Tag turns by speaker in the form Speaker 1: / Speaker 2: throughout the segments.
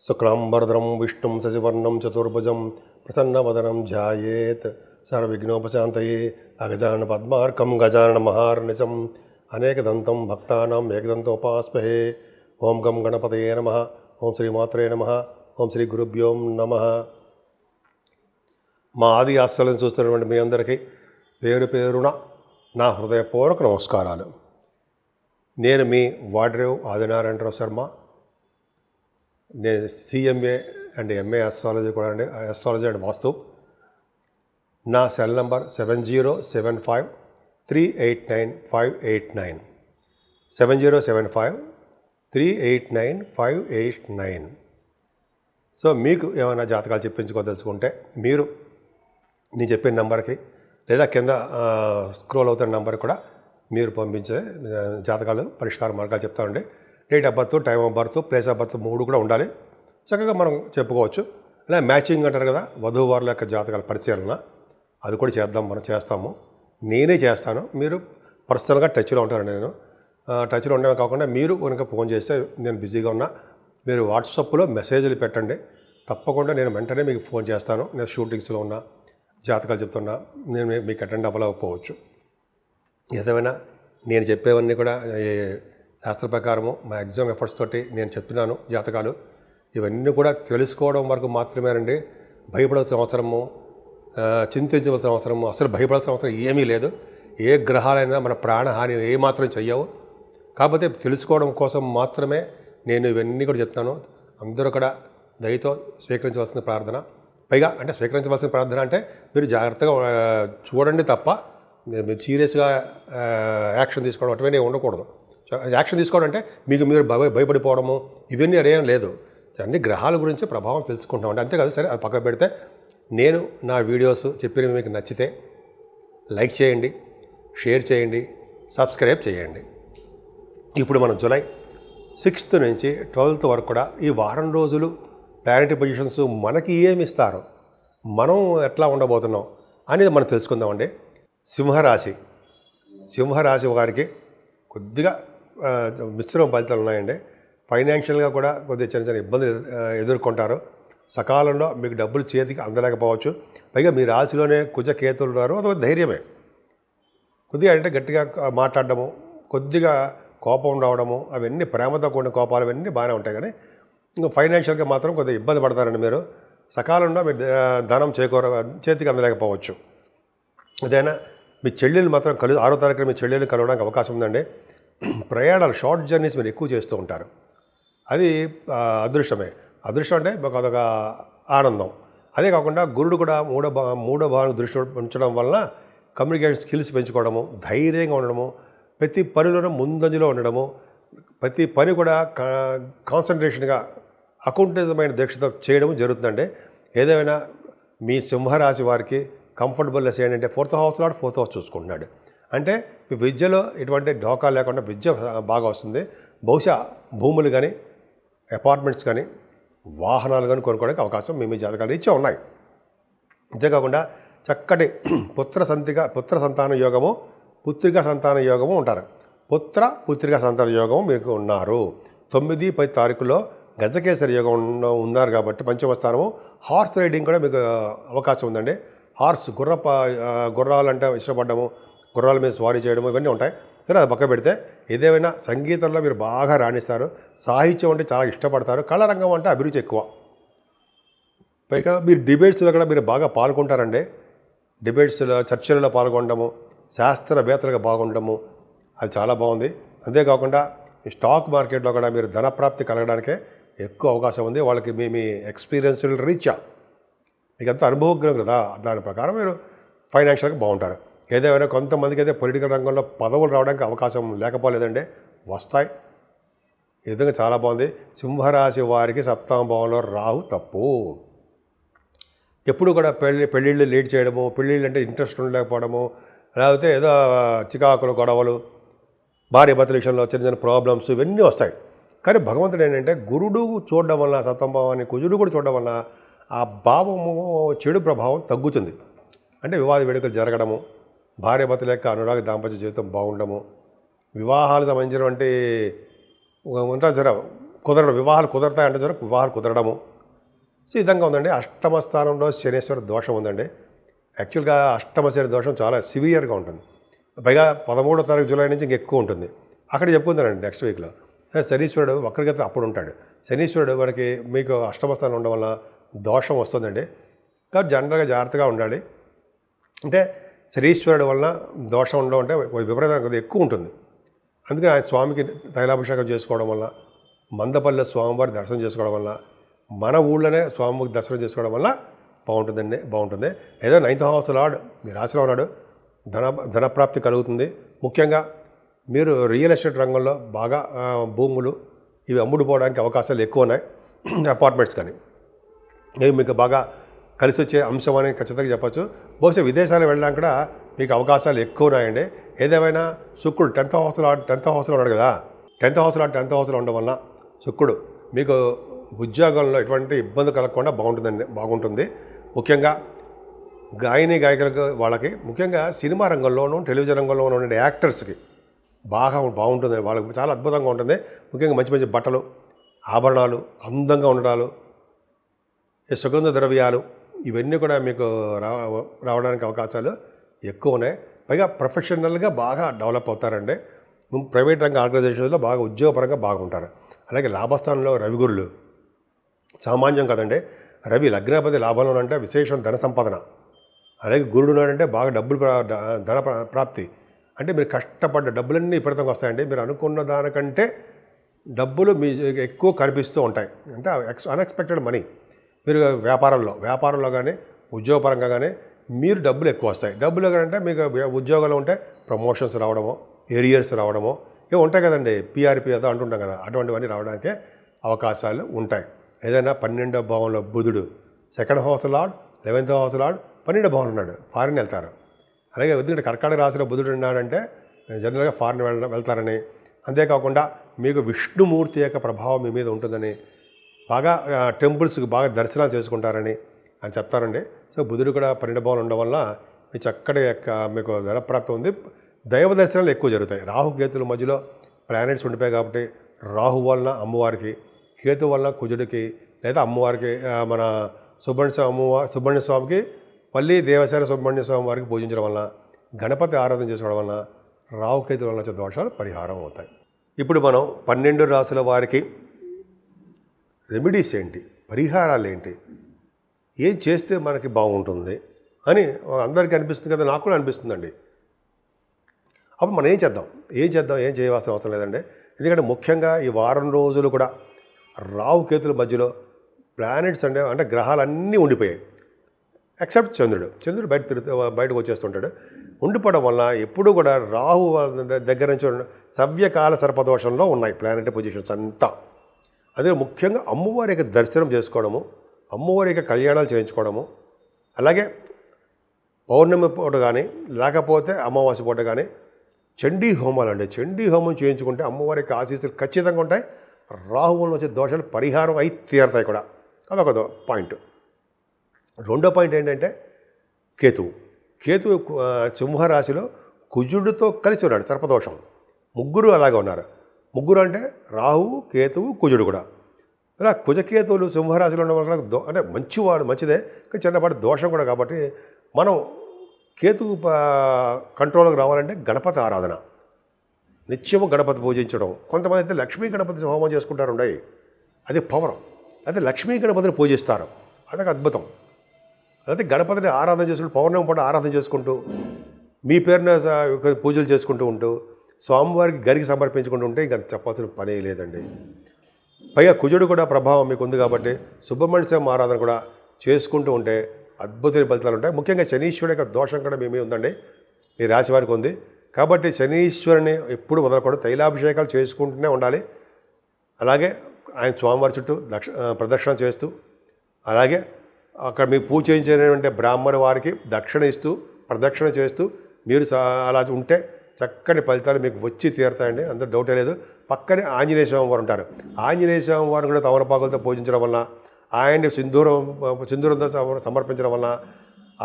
Speaker 1: शुक्लांबरधरं विष्णुं शशिवर्णं चतुर्भुजं प्रसन्नवदनं ध्यायेत् सर्वविघ्नोपशान्तये अगजाननपद्मार्कं गजाननमहार्निशम् अनेकदन्तं भक्तानाम् एकदन्तोपास्महे। ओं गं गणपतये नमः। ओं श्रीमात्रे नमः। ఓం శ్రీ గురుభ్యో నమః. మా ఆది ఆశలను చూస్తున్నటువంటి మీ అందరికీ పేరు పేరున నా హృదయపూర్వక నమస్కారాలు. నేను మీ వాడ్రేవ్ ఆదినారాయణరావు శర్మ. నేను సిఎంఏ అండ్ ఎంఏ ఆస్ట్రాలజీ కూడా అండి, ఆస్ట్రాలజీ అండ్ వాస్తు. నా సెల్ నంబర్ 7075389589 7075389589. సో మీకు ఏమైనా జాతకాలు చెప్పించుకోదలుచుకుంటే మీరు నేను చెప్పిన నెంబర్కి లేదా కింద స్క్రోల్ అవుతున్న నెంబర్కి కూడా మీరు పంపించే జాతకాలు పరిష్కార మార్గాలు చెప్తామండి. Date of birth, time of birth, place of birth 3 కూడా ఉండాలి. చక్కగా మనం చెప్పుకోవచ్చు. అలా మ్యాచింగ్ అంటారు కదా, వధూవారుల యొక్క జాతకాల పరిశీలన, అది కూడా మనం చేస్తాము. నేనే చేస్తాను. మీరు పర్సనల్గా టచ్లో ఉంటారండి. నేను టచ్లో ఉండడం కాకుండా మీరు కనుక ఫోన్ చేస్తే నేను బిజీగా ఉన్నా మీరు వాట్సాప్లో మెసేజ్లు పెట్టండి. తప్పకుండా నేను వెంటనే మీకు ఫోన్ చేస్తాను. నేను షూటింగ్స్లో ఉన్నా, జాతకాలు చెప్తున్నా, నేను మీకు అటెండ్ అవ్వలేకపోవచ్చు. ఏదేమైనా నేను చెప్పేవన్నీ కూడా శాస్త్ర ప్రకారము మా ఎగ్జామ్ ఎఫర్ట్స్ తోటి నేను చెప్తున్నాను. జాతకాలు ఇవన్నీ కూడా తెలుసుకోవడం వరకు మాత్రమేనండి. భయపడాల్సిన అవసరము, చింతించవలసిన అవసరము, అసలు భయపడాల్సిన అవసరం ఏమీ లేదు. ఏ గ్రహాలైనా మన ప్రాణహాని ఏమాత్రం చెయ్యవు. కాకపోతే తెలుసుకోవడం కోసం మాత్రమే నేను ఇవన్నీ కూడా చెప్తాను. అందరూ కూడా దయతో స్వీకరించవలసిన ప్రార్థన. పైగా అంటే స్వీకరించవలసిన ప్రార్థన అంటే మీరు జాగ్రత్తగా చూడండి తప్ప మీరు సీరియస్గా యాక్షన్ తీసుకోవడం అటువన్నీ ఉండకూడదు. యాక్షన్ తీసుకోవడం అంటే మీకు మీరు భయపడిపోవడము ఇవన్నీ అదేం లేదు. అన్ని గ్రహాల గురించి ప్రభావం తెలుసుకుంటాం అంటే అంతేకాదు. సరే అది పక్కన పెడితే నేను నా వీడియోస్ చెప్పినవి మీకు నచ్చితే లైక్ చేయండి, షేర్ చేయండి, సబ్స్క్రైబ్ చేయండి. ఇప్పుడు మనం జూలై 6th నుంచి 12th వరకు కూడా ఈ వారం రోజులు ప్లానెటరీ పొజిషన్స్ మనకి ఏమి ఇస్తారు, మనం ఎట్లా ఉండబోతున్నాం అనేది మనం తెలుసుకుందామండి. సింహరాశి వారికి కొద్దిగా మిశ్రమ ఫలితాలు ఉన్నాయండి. ఫైనాన్షియల్గా కూడా కొద్దిగా చిన్న చిన్న ఇబ్బందులు ఎదుర్కొంటారు. సకాలంలో మీకు డబ్బులు చేతికి అందలేకపోవచ్చు. పైగా మీ రాశిలోనే కుజకేతులు ఉన్నారు. అది ధైర్యమే. కొద్దిగా అంటే గట్టిగా మాట్లాడడము, కొద్దిగా కోపం రావడము, అవన్నీ ప్రేమతో కూడిన కోపాలు అవన్నీ బాగానే ఉంటాయి. కానీ ఇంకా ఫైనాన్షియల్గా మాత్రం కొద్దిగా ఇబ్బంది పడతారండి. మీరు సకాలంలో మీరు ధనం చేతికి అందలేకపోవచ్చు. అదైనా మీ చెల్లెలు మాత్రం 6వ తారీఖున మీ చెల్లెలు కలవడానికి అవకాశం ఉందండి. ప్రయాణాలు, షార్ట్ జర్నీస్ మీరు ఎక్కువ చేస్తూ ఉంటారు. అది అదృష్టమే. అదృష్టం అంటే అదొక ఆనందం. అదే కాకుండా గురుడు కూడా మూడో భావం దృష్టి ఉంచడం వలన కమ్యూనికేషన్ స్కిల్స్ పెంచుకోవడము, ధైర్యంగా ఉండడము, ప్రతి పనిలోనూ ముందంజలో ఉండడము, ప్రతి పని కూడా కాన్సన్ట్రేషన్గా అకౌంటితమైన దీక్షతో చేయడం జరుగుతుందండి. ఏదేమైనా మీ సింహరాశి వారికి కంఫర్టబుల్నెస్ ఏంటంటే 4th house లాడు 4th house చూసుకుంటున్నాడు. అంటే మీ విద్యలో ఎటువంటి ఢోకా లేకుండా విద్య బాగా వస్తుంది. బహుశా భూములు కానీ, అపార్ట్మెంట్స్ కానీ, వాహనాలు కానీ కొనుక్కోవడానికి అవకాశం మీ జాతకాలు ఇచ్చే ఉన్నాయి. అంతేకాకుండా చక్కటి పుత్ర సంతాన యోగము, పుత్రికా సంతాన యోగము ఉంటారు. పుత్రికా సంతాన యోగము మీకు ఉన్నారు. 9, 10 తారీఖులో గజకేసరి యోగం ఉన్నారు కాబట్టి పంచమ స్థానము. హార్స్ రైడింగ్ కూడా మీకు అవకాశం ఉందండి. హార్స్ గుర్రాలంటే ఇష్టపడము, గుర్రాల మీద స్వారీ చేయడము ఇవన్నీ ఉంటాయి. సరే అది పక్క పెడితే ఏదేమైనా సంగీతంలో మీరు బాగా రాణిస్తారు. సాహిత్యం అంటే చాలా ఇష్టపడతారు. కళారంగం అంటే అభిరుచి ఎక్కువ. పైగా మీరు డిబేట్స్లో కూడా మీరు బాగా పాల్గొంటారండి. డిబేట్స్లో, చర్చలలో పాల్గొనడము, శాస్త్రవేత్తలుగా బాగుండడము అది చాలా బాగుంది. అంతేకాకుండా ఈ స్టాక్ మార్కెట్లో కూడా మీరు ధనప్రాప్తి కలగడానికే ఎక్కువ అవకాశం ఉంది. వాళ్ళకి మీ ఎక్స్పీరియన్స్డ్ రీచా మీకు అంత అనుభవజ్ఞం కదా, దాని ప్రకారం మీరు ఫైనాన్షియల్గా బాగుంటారు. ఏదేమైనా కొంతమందికి అయితే పొలిటికల్ రంగంలో పదవులు రావడానికి అవకాశం లేకపోలేదండి, వస్తాయి. ఈ విధంగా చాలా బాగుంది. సింహరాశి వారికి 7వ భావంలో రాహు తప్పు. ఎప్పుడు కూడా పెళ్ళిళ్ళు లేట్ చేయడము, పెళ్ళిళ్ళు అంటే ఇంట్రెస్ట్ ఉండలేకపోవడము, లేకపోతే ఏదో చికాకులు, గొడవలు, భార్య భర్తల విషయంలో చిన్న చిన్న ప్రాబ్లమ్స్ ఇవన్నీ వస్తాయి. కానీ భగవంతుడు ఏంటంటే గురుడు చూడడం వల్ల, 7వ భావాన్ని కుజుడు కూడా చూడడం వల్ల ఆ భావము చెడు ప్రభావం తగ్గుతుంది. అంటే వివాద వేడుకలు జరగడము, భార్య భర్తల యొక్క అనురాగ దాంపత్య జీవితం బాగుండము, వివాహాలు సంబంధించినటువంటి ఉంటారు సరే కుదరడం, వివాహాలు కుదరతాయంటే వివాహాలు కుదరడము. సో ఈ విధంగా ఉందండి. అష్టమ స్థానంలో శనీశ్వర దోషం ఉందండి. యాక్చువల్గా అష్టమ శని దోషం చాలా సివియర్గా ఉంటుంది. పైగా 13వ తారీఖు జూలై నుంచి ఇంకెక్కువ ఉంటుంది. అక్కడ చెప్పుకుందానండి నెక్స్ట్ వీక్లో. శనీశ్వరుడు వక్రగతి అప్పుడు ఉంటాడు. శనీశ్వరుడు మనకి మీకు అష్టమ స్థానం ఉండడం వల్ల దోషం వస్తుందండి. కాబట్టి జనరల్గా జాగ్రత్తగా ఉండాలి. అంటే శనీశ్వరుడు వలన దోషం ఉండడం అంటే విపరీతంగా ఎక్కువ ఉంటుంది. అందుకని ఆయన స్వామికి తైలాభిషేకం చేసుకోవడం వల్ల, మందపల్లి స్వామివారి దర్శనం చేసుకోవడం వల్ల, మన ఊళ్ళోనే స్వామివారికి దర్శనం చేసుకోవడం వల్ల బాగుంటుంది. ఏదో 9th హౌస్ లార్డ్ మీ రాశిలో ఉన్నాడు, ధనప్రాప్తి కలుగుతుంది. ముఖ్యంగా మీరు రియల్ ఎస్టేట్ రంగంలో బాగా భూములు ఇవి అమ్ముడుపోవడానికి అవకాశాలు ఎక్కువ ఉన్నాయి. అపార్ట్మెంట్స్ కానీ ఇవి మీకు బాగా కలిసి వచ్చే అంశం అని ఖచ్చితంగా చెప్పచ్చు. బహుశా విదేశాలకు వెళ్ళడానికి కూడా మీకు అవకాశాలు ఎక్కువ ఉన్నాయండి. ఏదేమైనా శుక్రుడు 10th హౌస్లో ఉన్నాడు కదా. 10th హౌస్లో ఉండడం వల్ల శుక్రుడు మీకు ఉద్యోగంలో ఎటువంటి ఇబ్బంది కలగకుండా బాగుంటుంది. ముఖ్యంగా గాయకులకు వాళ్ళకి, ముఖ్యంగా సినిమా రంగంలోనూ టెలివిజన్ రంగంలోనూ ఉండే యాక్టర్స్కి బాగుంటుంది. వాళ్ళకి చాలా అద్భుతంగా ఉంటుంది. ముఖ్యంగా మంచి మంచి బట్టలు, ఆభరణాలు, అందంగా ఉండడాలు, సుగంధ ద్రవ్యాలు ఇవన్నీ కూడా మీకు రావడానికి అవకాశాలు ఎక్కువ ఉన్నాయి. పైగా ప్రొఫెషనల్గా బాగా డెవలప్ అవుతారండి. ప్రైవేట్ రంగ ఆర్గనైజేషన్లో బాగా ఉద్యోగపరంగా బాగుంటారు. అలాగే లాభస్థానంలో రవిగురులు సామాన్యం కదండి. రవి లగ్నాపతి లాభంలో అంటే విశేషం ధన సంపాదన. అలాగే గురుడు ఉన్నాడంటే బాగా డబ్బులు ధన ప్రాప్తి. అంటే మీరు కష్టపడ్డ డబ్బులన్నీ విపరీతంగా వస్తాయండి. మీరు అనుకున్న దానికంటే డబ్బులు మీ ఎక్కువ కనిపిస్తూ ఉంటాయి. అంటే అన్ఎక్స్పెక్టెడ్ మనీ. మీరు వ్యాపారంలో కానీ ఉద్యోగపరంగా కానీ మీరు డబ్బులు ఎక్కువ వస్తాయి. డబ్బులు అంటే మీకు ఉద్యోగంలో ఉంటే ప్రమోషన్స్ రావడమో, ఏరియర్స్ రావడమో ఇవి ఉంటాయి కదండి. పిఆర్పి ఏదో అంటుంటాం కదా, అటువంటివన్నీ రావడానికే అవకాశాలు ఉంటాయి. ఏదైనా 12వ భావంలో బుధుడు 2nd house lord, 11th house lord 12వ భావంలో ఉన్నాడు, ఫారిన్ వెళ్తారు. అలాగే ఎందుకంటే కర్కాటక రాశిలో బుధుడు ఉన్నాడంటే జనరల్గా ఫారిన్ వెళ్తారని, అంతేకాకుండా మీకు విష్ణుమూర్తి యొక్క ప్రభావం మీ మీద ఉంటుందని, బాగా టెంపుల్స్కి బాగా దర్శనాలు చేసుకుంటారని అని చెప్తారండి. సో బుధుడు కూడా 12వ భావంలో ఉండడం వల్ల మీ చక్కటి మీకు ధనప్రాప్తి ఉంది. దైవ దర్శనాలు ఎక్కువ జరుగుతాయి. రాహు కేతుల మధ్యలో ప్లానెట్స్ ఉండిపోయాయి కాబట్టి రాహు వలన అమ్మవారికి, కేతు వలన కుజుడికి, లేదా అమ్మవారికి మన సుబ్రహ్మణ్య స్వామికి, మళ్ళీ దేవసేన సుబ్రహ్మణ్య స్వామి వారికి పూజించడం వలన, గణపతి ఆరాధన చేసుకోవడం వలన రాహుకేతు వలన వచ్చే దోషాలు పరిహారం అవుతాయి. ఇప్పుడు మనం 12 రాశుల వారికి రెమెడీస్ ఏంటి, పరిహారాలు ఏంటి, ఏం చేస్తే మనకి బాగుంటుంది అని అందరికీ అనిపిస్తుంది కదా, నాకు కూడా అనిపిస్తుందండి. అప్పుడు మనం ఏం చేయవలసిన అవసరం లేదండి. ఎందుకంటే ముఖ్యంగా ఈ వారం రోజులు కూడా రాహు కేతుల మధ్యలో ప్లానెట్స్ అంటే గ్రహాలన్నీ ఉండిపోయాయి. ఎక్సెప్ట్ చంద్రుడు బయటకు వచ్చేస్తుంటాడు. ఉండిపోవడం వల్ల ఎప్పుడూ కూడా రాహు దగ్గర నుంచి సవ్యకాల సర్పదోషంలో ఉన్నాయి ప్లానెట్ పొజిషన్స్ అంతా. అదే ముఖ్యంగా అమ్మవారి యొక్క దర్శనం చేసుకోవడము, అమ్మవారి యొక్క కళ్యాణాలు చేయించుకోవడము, అలాగే పౌర్ణమి పూట కానీ లేకపోతే అమావాస్య పూట కానీ చండీ హోమాలు అండి. చండీ హోమం చేయించుకుంటే అమ్మవారి యొక్క ఆశీస్సులు ఖచ్చితంగా ఉంటాయి. రాహువుల వచ్చే దోషాలు పరిహారం అయి తీరుతాయి కూడా. అదొక పాయింట్. రెండో పాయింట్ ఏంటంటే కేతువు సింహరాశిలో కుజుడితో కలిసి ఉన్నాడు, సర్పదోషం. ముగ్గురు అలాగే ఉన్నారు. ముగ్గురు అంటే రాహువు, కేతువు, కుజుడు కూడా. ఇలా కుజకేతువులు సింహరాశిలో ఉన్న వాళ్ళకి అంటే మంచిదే, కానీ చిన్నపాటి దోషం కూడా. కాబట్టి మనం కేతువు కంట్రోల్కి రావాలంటే గణపతి ఆరాధన, నిత్యము గణపతి పూజించడం. కొంతమంది అయితే లక్ష్మీ గణపతి హోమం చేసుకుంటారు, అది పవర్. అయితే లక్ష్మీ గణపతిని పూజిస్తారు, అదొక అద్భుతం. అయితే గణపతిని ఆరాధన చేసుకుంటూ పౌర్ణమి పూట ఆరాధన చేసుకుంటూ మీ పేరున పూజలు చేసుకుంటూ ఉంటూ స్వామివారికి గరికి సమర్పించుకుంటూ ఉంటే ఇంకా చెప్పాల్సిన పనే లేదండి. పైగా కుజుడు కూడా ప్రభావం మీకు ఉంది కాబట్టి సుబ్రహ్మణ్య స్వామి ఆరాధన కూడా చేసుకుంటూ ఉంటే అద్భుతమైన ఫలితాలు ఉంటాయి. ముఖ్యంగా శనీశ్వరుడి యొక్క దోషం కూడా మీ మీద ఉందండి, ఈ రాశి వారికి ఉంది. కాబట్టి శనీశ్వరుని ఎప్పుడు వదలకూడదు, తైలాభిషేకాలు చేసుకుంటూనే ఉండాలి. అలాగే ఆయన స్వామివారి చుట్టూ ప్రదక్షిణ చేస్తూ, అలాగే అక్కడ మీకు పూజ చేయించినటువంటి బ్రాహ్మణ వారికి దక్షిణ ఇస్తూ ప్రదక్షిణ చేస్తూ మీరు అలా ఉంటే చక్కని ఫలితాలు మీకు వచ్చి తీరుతాయండి, అందులో డౌటే లేదు. పక్కనే ఆంజనేయ స్వామి వారు ఉంటారు. ఆంజనేయ స్వామి వారిని కూడా తమలపాకులతో పూజించడం వల్ల, ఆయన్ని సింధూరంతో సమర్పించడం వల్ల,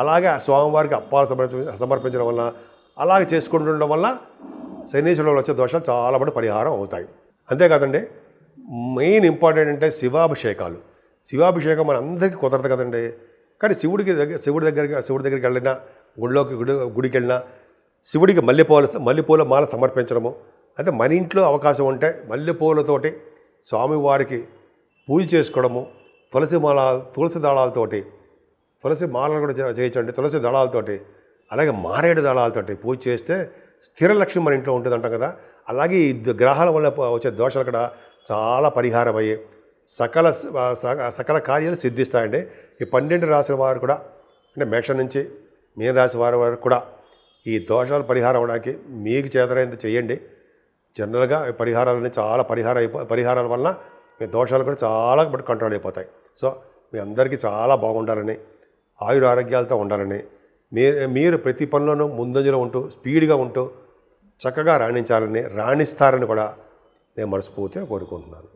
Speaker 1: అలాగే ఆ స్వామివారికి అప్పాలు సమర్పించడం వల్ల, అలాగే చేసుకుంటుండడం వల్ల శనీశ్వరుడు వచ్చే దోషాలు చాలా పరిహారం అవుతాయి. అంతేకాదండి, మెయిన్ ఇంపార్టెంట్ అంటే శివాభిషేకం మన అందరికీ కుదరదు కదండి. కానీ శివుడి దగ్గరికి వెళ్ళినా, గుడికి వెళ్ళినా శివుడికి మల్లెపూల మాల సమర్పించడము, అయితే మన ఇంట్లో అవకాశం ఉంటే మల్లెపూలతోటి స్వామివారికి పూజ చేసుకోవడము, తులసి దళాలతోటి, తులసి మాలను కూడా చేయించండి, తులసి దళాలతోటి, అలాగే మారేడు దళాలతోటి పూజ చేస్తే స్థిర లక్ష్యం మన ఇంట్లో ఉంటుంది అంటాం కదా. అలాగే ఈ గ్రహాల వల్ల వచ్చే దోషాలు కూడా చాలా పరిహారం అయ్యి సకల కార్యాలు సిద్ధిస్తాయండి. ఈ 12 రాశుల వారు కూడా, అంటే మేషం నుంచి మీన రాశి వారి వరకు కూడా ఈ దోషాలు పరిహారం అవడానికి మీకు చేతనైంది చేయండి. జనరల్గా పరిహారాలన్నీ చాలా పరిహారాల వలన మీ దోషాలు కూడా చాలా మటు కంట్రోల్ అయిపోతాయి. సో మీ అందరికీ చాలా బాగుండాలని, ఆయురారోగ్యాలతో ఉండాలని, మీరు ప్రతి పనిలోనూ ముందంజలో ఉంటూ స్పీడ్గా ఉంటూ చక్కగా రాణించాలని, రాణిస్తారని కూడా నేను మనస్ఫూర్తిగా కోరుకుంటున్నాను.